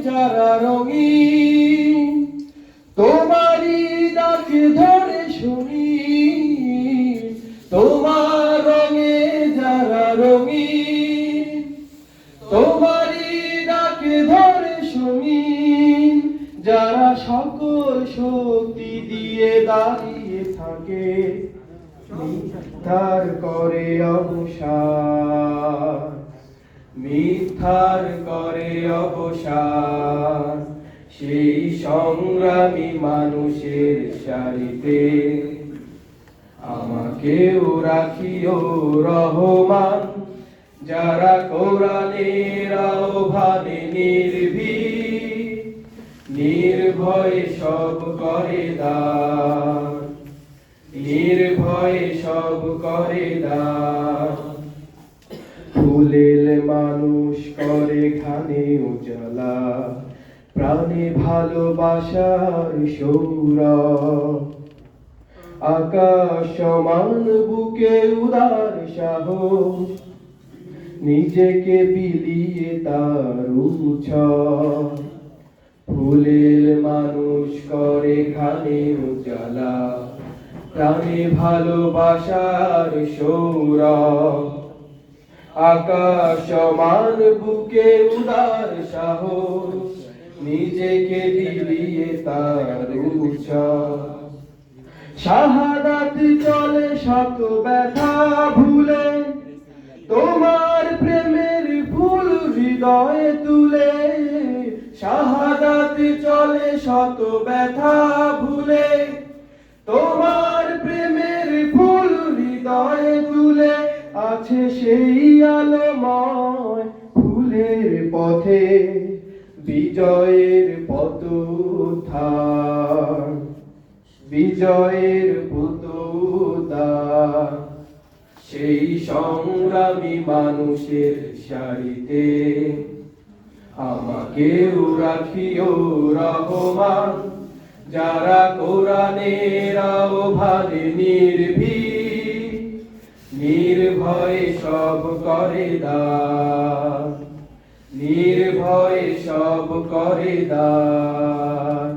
যারা রঙিন, তোমারই ডাকে ধরে শুনি। তোমার রঙে যারা রঙিন, তোমারই ডাকে ধরে শুনি। যারা সকল শক্তি দিয়ে দাঁড়িয়ে থাকে, মিথ্যার করে অবসান, মিথ্যার করে অবসান। সেই সংগ্রামী মানুষের সারিতে আমাকেও রাখিও রহমান, যারা কোরআনের আহ্বানে নির্ভীক, নির্ভয়ে সব করে দান, নির্ভয়ে সব করে দান। ফুলেল মানুষ করে খানে উজালা, প্রাণে ভালোবাসার সৌরভ। আকাশ সমান বুকে উদার সাহস, নিজেকে বিলিয়ে তার উৎসব। ফুলের মানুষ করে খানে উজালা, প্রাণে ভালোবাসার সৌরভ। আকাশ সমান বুকে উদার সাহস, নিজেকে বিলিয়ে তার উৎসব। শাহাদাত চলে শত ব্যথা ভুলে, তোমার প্রেমের ফুল হৃদয়ে তুলে। শাহাদাত চলে শত ব্যথা ভুলে, তোমার প্রেমের ফুল হৃদয়ে তুলে। আছে সেই আলোময় ফুলের পথে বিজয়ের পথোদ্ধার, বিজয়ের পথোদ্ধার। সেই সংগ্রামী মানুষের সারিতে আমাকেও রাখিও রহমান, যারা কোরআনের আহ্বানে নির্ভীক, নির্ভয়ে সব করে দান, নির্ভয়ে সব করে দান।